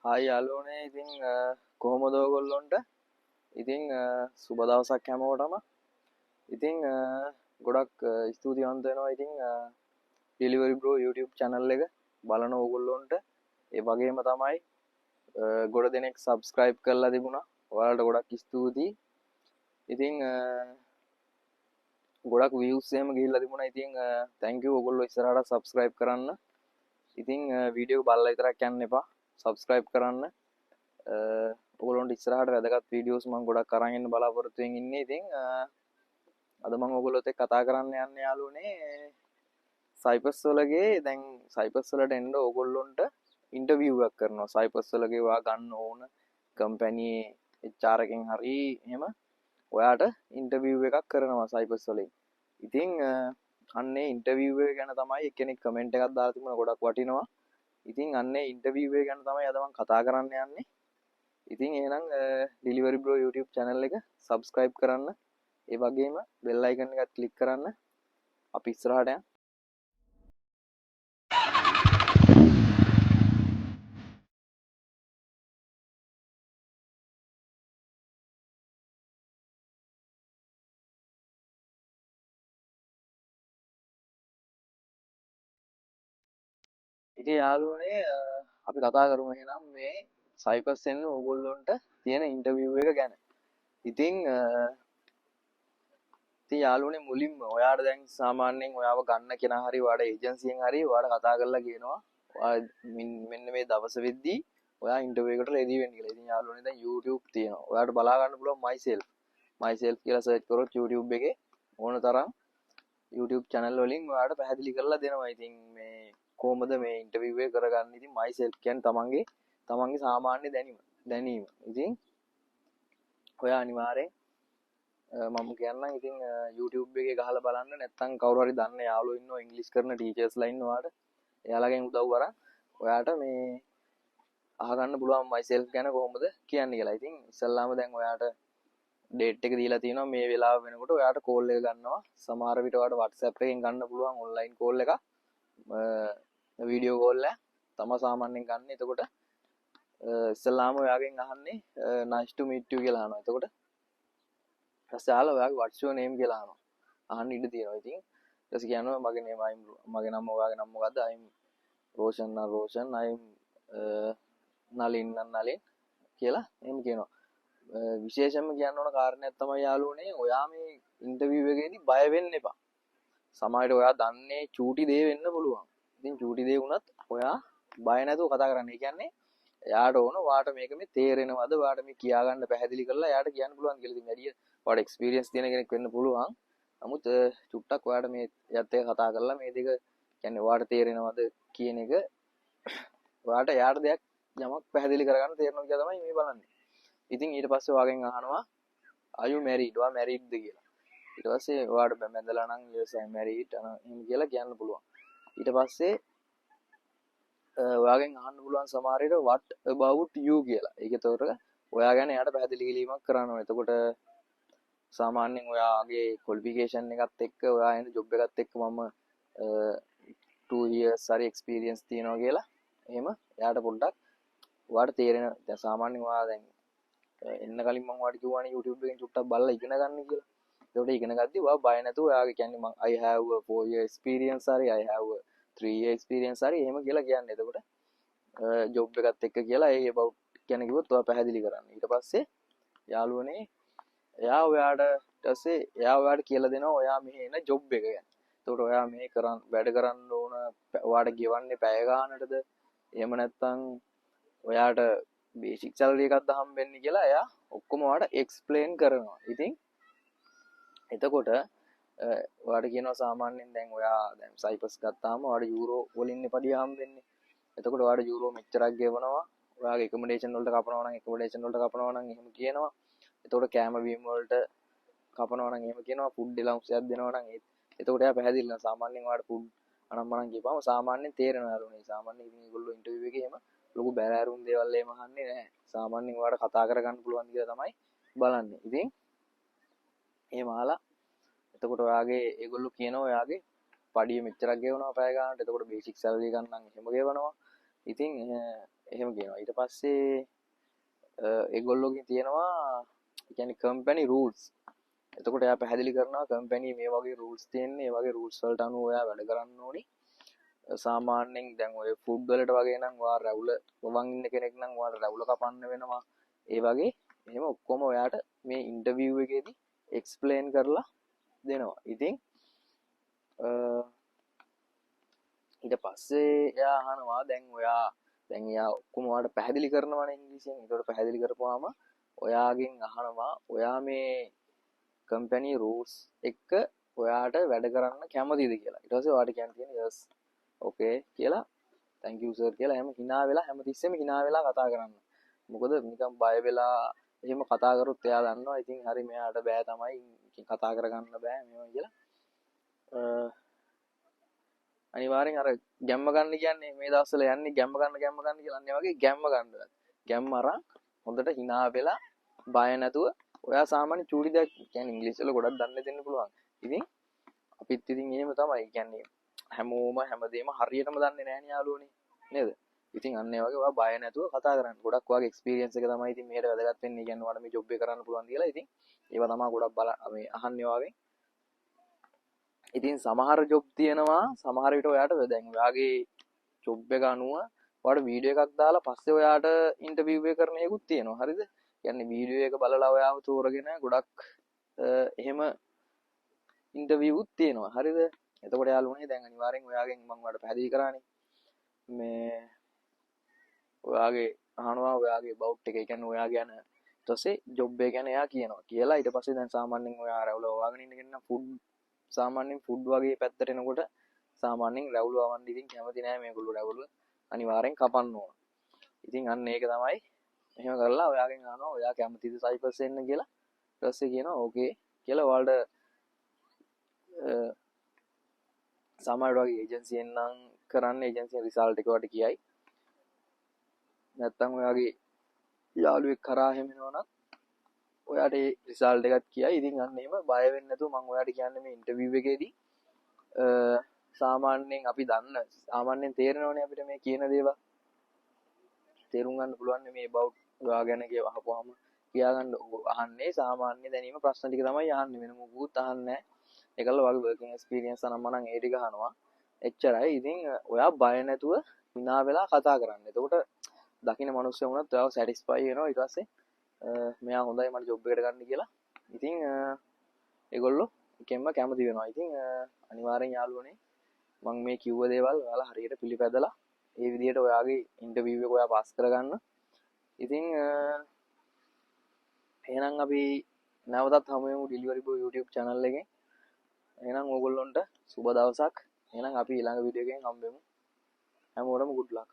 Hi යාළුවනේ ඉතින් කොහොමද ඔයගොල්ලොන්ට ඉතින් සුබ දවසක් හැමෝටම ඉතින් ගොඩක් ස්තුතිවන්ත වෙනවා ඉතින් ඩෙලිවරි බ්‍රෝ YouTube channel එක බලන ඕගොල්ලොන්ට ඒ වගේම තමයි ගොඩ දෙනෙක් subscribe කරලා තිබුණා ඔයාලට ගොඩක් ස්තුතියි ඉතින් ගොඩක් views එහෙම ගිහිල්ලා තිබුණා ඉතින් thank you ඔයගොල්ලෝ ඉස්සරහට subscribe කරන්න ඉතින් වීඩියෝ බලලා විතරක් යන්න එපා subscribe කරන්න ඔයගොල්ලන්ට ඉස්සරහට වැදගත් වීඩියෝස් මම ගොඩක් අරන් එන්න බලාපොරොත්තු වෙමින් ඉන්නේ. ඉතින් අද මම ඔයගොල්ලොත් එක්ක කතා කරන්න යන්නේ යාළුවනේ සයිපස් වලගේ දැන් සයිපස් වලට එන්න ඔයගොල්ලොන්ට ඉන්ටර්විව් එකක් කරනවා. සයිපස් වලගේ ඔයා ගන්න ඕන කම්පැනි HR එකෙන් හරි එහෙම ඔයාට ඉන්ටර්විව් එකක් කරනවා සයිපස් වලින්. ඉතින් අන්නේ ඉන්ටර්විව් එක ගැන තමයි එක්කෙනෙක් කමෙන්ට් එකක් දාලා තිබුණා ගොඩක් වටිනවා. ඉතින් අන්නේ ඉන්ටර්විව් එක ගැන තමයි අද මම කතා කරන්න යන්නේ. ඉතින් එහෙනම් ඩෙලිවරි බ්‍රෝ YouTube channel එක subscribe කරන්න ඒ වගේම bell icon එකත් click කරන්න අපි ඉස්සරහට යන්න. ඉතින් යාළුවනේ අපි කතා කරමු එහෙනම් මේ Cyprus එන්න ඕගොල්ලොන්ට තියෙන ඉන්ටර්විව් එක ගැන. ඉතින් යාළුවනේ මුලින්ම ඔයාට දැන් සාමාන්‍යයෙන් ඔයාව ගන්න කෙනා හරි ඔයාට ඒජන්සියෙන් හරි ඔයාට කතා කරලා කියනවා ඔයා මෙන්න මේ දවස් වෙද්දී ඔයා ඉන්ටර්විව් එකට රෙඩි වෙන්න කියලා. ඉතින් යාළුවනේ දැන් YouTube තියෙනවා. ඔයාට බලා ගන්න පුළුවන් myself කියලා සර්ච් කරොත් YouTube එකේ ඕන තරම් YouTube channel වලින් ඔයාට පැහැදිලි කරලා දෙනවා. ඉතින් මේ කොහොමද මේ ඉන්ටර්විව් එක කරගන්නේ? ඉතින් myself කියන්නේ තමන්ගේ සාමාන්‍ය දැනීම. ඉතින් ඔයා අනිවාර්යෙන් මම කියන්නම් ඉතින් YouTube එකේ ගහලා බලන්න නැත්නම් කවුරු හරි දන්න යාළුවෝ ඉන්නවා ඉංග්‍රීසි කරන ටීචර්ස්ලා ඉන්නවාට එයාලගෙන් උදව් අරන් ඔයාට මේ අහගන්න පුළුවන් myself ගැන කොහොමද කියන්නේ කියලා. ඉතින් ඉස්සල්ලාම දැන් ඔයාට ඩේට් එක දීලා තියෙනවා මේ වෙලාව වෙනකොට ඔයාට කෝල් එක ගන්නවා. සමහර විට ඔයාට WhatsApp එකෙන් ගන්න පුළුවන් ඔන්ලයින් කෝල් එකක්. වීඩියෝ කෝල් එක තමයි සාමාන්‍යයෙන් ගන්න. එතකොට ඉස්සල්ලාම ඔයාගෙන් අහන්නේ nice to meet you කියලා අහනවා. එතකොට ඊපස්සේ ආලා ඔයාගේ what's your name කියලා අහනවා. අහන්න ඉඩ තියෙනවා. ඉතින් ඊට කියනවා මගේ නම ඔයාගේ නම මොකද්ද? I'm රෝෂන් I'm නලින් කියලා එහෙම කියනවා. විශේෂයෙන්ම කියන්න ඕන කාරණයක් තමයි යාළුවනේ ඔයා මේ ඉන්ටර්විව් එකේදී බය වෙන්න එපා. සමහර විට ඔයා දන්නේ චූටි දේ වෙන්න පුළුවන්. ඉතින් චූටි දේ වුණත් ඔයා බය නැතුව කතා කරන්න. ඒ කියන්නේ එයාට ඕන ඔයාට මේක මේ තේරෙනවද? ඔයාට මේ කියා ගන්න පැහැදිලි කරලා එයාට කියන්න පුළුවන් කියලා. ඉතින් වැඩි ඔයාට එක්ස්පීරියන්ස් තියෙන කෙනෙක් වෙන්න පුළුවන්. නමුත් චුට්ටක් ඔයාට මේ යත් එක කතා කරලා මේ දෙක කියන්නේ ඔයාට තේරෙනවද කියන එක ඔයාට එයාට දෙයක් යමක් පැහැදිලි කරගන්න තේරෙනවා කියලා තමයි මේ බලන්නේ. ඉතින් ඊට පස්සේ ඔයාගෙන් අහනවා are you married? ඔයා married ද කියලා. ඊට පස්සේ ඔයාට බැඳලා නම් yes I'm married එහෙම කියලා කියන්න පුළුවන්. ඊට පස්සේ ඔයාගෙන් අහන්න පුළුවන් සමහර විට what about you කියලා. ඒක ඒතකොට ඔයා ගැන එයාට පැහැදිලි කිරීමක් කරන්න ඕනේ. එතකොට සාමාන්‍යයෙන් ඔයාගේ qualification එකත් එක්ක ඔයා එන job එකත් එක්ක මම 2 years හරි experience තියෙනවා කියලා. එහෙම එයාට පොඩ්ඩක් ඔයාට තේරෙන දැන් සාමාන්‍යයෙන් ඔයා දැන් එන්න කලින් මම ඔයාලට කිව්වානේ YouTube එකෙන් චුට්ටක් බලලා ඉගෙන ගන්න කියලා. ඒකට ඉගෙන ගද්දී ඔයා බය නැතුව ඔයාගේ කියන්නේ මම I have a 4 year experience හරි I have a 3 year experience හරි එහෙම කියලා කියන්නේ. එතකොට ජොබ් එකත් එක්ක කියලා ඒ about කියන කිව්වොත් ඔයා පැහැදිලි කරන්න. ඊට පස්සේ යාළුවනේ එයා ඔයාට කියලා දෙනවා ඔයා මෙහි එන ජොබ් එක ගැන. එතකොට ඔයා මේ වැඩ කරන්න ඕන ඔයාට ගෙවන්නේ පැය ගානටද? එහෙම නැත්නම් ඔයාට බේසික් සැලරි එකක්ද හම්බෙන්නේ කියලා එයා ඔක්කොම ඔයාට එක්ස්ප්ලেইন කරනවා. ඉතින් එතකොට ඔයාට කියනවා සාමාන්‍යයෙන් දැන් ඔයා දැන් සයිපස් ගත්තාම ඔයාට යූරෝ වලින් පඩිය හම්බෙන්නේ. එතකොට ඔයාට යූරෝ මෙච්චරක් ගෙවනවා. ඔයාගේ එකමඩේෂන් වලට කපනවා නම් එකමඩේෂන් වලට කපනවා නම් එහෙම කියනවා. එතකොට කෑම බීම වලට කපනවා නම් එහෙම කියනවා. ෆුඩ් එලවුන්ස් එකක් දෙනවා නම් එතකොට එයා පැහැදිලි කරනවා සාමාන්‍යයෙන් ඔයාට ෆුඩ් අනම්මනම් කියපුවම සාමාන්‍යයෙන් තේරෙනවා යාළුවනේ. සාමාන්‍යයෙන් ඉතින් ඒගොල්ලෝ ඉන්ටර්විව් එකේ එහෙම ලොකු බැලෑරුම් දේවල් එහෙම අහන්නේ නැහැ. සාමාන්‍යයෙන් ඔයාට කතා කරගන්න පුළුවන් කියලා තමයි බලන්නේ. ඉතින් එහෙම අහලා එතකොට ඔයාගේ ඒගොල්ලෝ කියනවා ඔයාගේ පඩිය මෙච්චරක් ගෙවනවා පැය ගන්නට. එතකොට බේසික් සැලරි ගන්න නම් එහෙම ගෙවනවා. ඉතින් එහෙම කියනවා. ඊට පස්සේ ඒගොල්ලෝගෙන් තියෙනවා කියන්නේ කම්පැනි රූල්ස්. එතකොට එයා පැහැදිලි කරනවා කම්පැනි මේ වගේ රූල්ස් තියෙන්නේ, ඒ වගේ රූල්ස් වලට අනුව ඔයා වැඩ කරන්න ඕනි. සාමාන්‍යයෙන් දැන් ඔය ෆුඩ් වලට වගේ නම් ඔයා රැවුල වවන් ඉන්න කෙනෙක් නම් ඔයාට රැවුල කපන්න වෙනවා. ඒ වගේ එහෙම ඔක්කොම ඔයාට මේ ඉන්ටර්විව් එකේදී එක්ස්ප්ලেইন කරලා දෙනවා. ඉතින් ඊට පස්සේ එයා අහනවා දැන් එයා ඔක්කොම ඔයාලට පැහැදිලි කරනවානේ ඉංග්‍රීසියෙන්. ඒකට පැහැදිලි කරපුවාම ඔයාගෙන් අහනවා ඔයා මේ කම්පැනි රූල්ස් එක්ක ඔයාට වැඩ කරන්න කැමතිද කියලා. ඊට පස්සේ ඔයාට කියන්න තියෙන්නේ yes okay කියලා thank you sir කියලා හැම hina වෙලා හැමතිස්සෙම hina වෙලා කතා කරන්න. මොකද නිකන් බය වෙලා එහෙම කතා කරොත් එයා දන්නවා ඉතින් හරි මෙයාට බෑ තමයි කතා කරගන්න බෑ මේවා කියලා. අනිවාර්යෙන් අර ගැම්ම ගන්න කියන්නේ මේ දවස්වල යන්නේ ගැම්ම ගන්න කියලා අන්නේ වගේ ගැම්ම ගන්න. ගැම්ම අරන් හොඳට hina වෙලා බය නැතුව ඔයා සාමාන්‍ය චූටි දෙයක් කියන්නේ ඉංග්‍රීසි වල ගොඩක් දන්නේ දෙන්න පුළුවන්. ඉතින් අපිත් ඉතින් එහෙම තමයි. කියන්නේ හැමෝම හැමදේම හරියටම දන්නේ නැහැ නේ යාළුවනේ. නේද? ඉතින් අන්න ඒ වගේ ඔයා බය නැතුව කතා කරන්න. ගොඩක් ඔයාගේ එක්ස්පීරියන්ස් එක තමයි ඉතින් මේකට වැදගත් වෙන්නේ. කියන්නේ ඔයාලට මේ ජොබ් එක කරන්න පුළුවන් කියලා. ඉතින් ඒවා තමයි ගොඩක් මේ අහන්නේ ඔයාගෙන්. ඉතින් සමහර ජොබ් තියෙනවා සමහර විට ඔයාට දැන් ඔයාගේ ජොබ් එක අනුව ඔයාට වීඩියෝ එකක් දාලා පස්සේ ඔයාට ඉන්ටර්විව් එක කරන එකකුත් තියෙනවා. හරිද? කියන්නේ වීඩියෝ එක බලලා ඔයාව තෝරගෙන ගොඩක් එහෙම ඉන්ටර්විව්ත් තියෙනවා. හරිද? එතකොට යාළුවනේ දැන් අනිවාර්යෙන් ඔයාගෙන් මම ඔයාලට පැහැදිලි කරානේ. මේ ඔයාගේ අහනවා ඔයාගේ බවුට් එක. ඒ කියන්නේ ඔයා ගැන ඊට පස්සේ ජොබ් එක ගැන එයා කියනවා. කියලා ඊට පස්සේ දැන් සාමාන්‍යයෙන් ඔයා රැවුල වවාගෙන ඉන්න කෙනා ෆුඩ් සාමාන්‍යයෙන් ෆුඩ් වගේ පැත්තට එනකොට සාමාන්‍යයෙන් රැවුල වවන්න ඉතින් කැමති නෑ මේගොල්ලෝ රැවුල අනිවාර්යෙන් කපන්න ඕන. ඉතින් අන්න ඒක තමයි එහෙම කරලා ඔයාගෙන් අහනවා ඔයා කැමතිද සයිපර්ස් එන්න කියලා. ඊට පස්සේ කියනවා ඕකේ කියලා ඔයාලට සමහර වගේ ඒජන්සියෙන් නම් කරන්න ඒජන්සියෙන් රිසල්ට් එක වට කියයි. නැත්තම් ඔයාගේ යාළුවෙක් කරා එහෙම එනවා නම් ඔයාට ඒ රිසල්ට් එකත් කියයි. ඉතින් අන්න එහෙම බය වෙන්නේ නැතුව මම ඔයාට කියන්නේ මේ ඉන්ටර්විව් එකේදී සාමාන්‍යයෙන් අපි දන්න සාමාන්‍යයෙන් තේරෙනවනේ අපිට මේ කියන දේවල් තේරුම් ගන්න පුළුවන් මේ about ඔයා ගැන අහපුවාම කියාගන්න අහන්නේ සාමාන්‍ය දැනීම ප්‍රශ්න ටික තමයි අහන්නේ වෙන මොකුත් අහන්නේ නැහැ. ඒකල වගේ working experience නම් මම නම් ඒ ටික අහනවා. එච්චරයි. ඉතින් ඔයා බය නැතුව hina වෙලා කතා කරන්න. එතකොට දකින්න මිනිස්සු වුණත් ඔයාව satisfy වෙනවා. ඊට පස්සේ මෙයා හොඳයි මට ජොබ් එකට ගන්න කියලා. ඉතින් ඒගොල්ලෝ එකෙන්ම කැමති වෙනවා. ඉතින් අනිවාර්යෙන් යාළුවනේ මම මේ කිව්ව දේවල් ඔයාලා හරියට පිළිපැදලා ඒ විදිහට ඔයාගේ ඉන්ටර්විව් එක ඔයා පාස් කරගන්න. ඉතින් එහෙනම් අපි නැවතත් හමු වෙමු ඩෙලිවරි බොයි YouTube channel එකෙන්. එහෙනම් ඕගොල්ලොන්ට සුබ දවසක්. එහෙනම් අපි ඊළඟ වීඩියෝ එකෙන් හම්බෙමු. හැමෝටම good luck.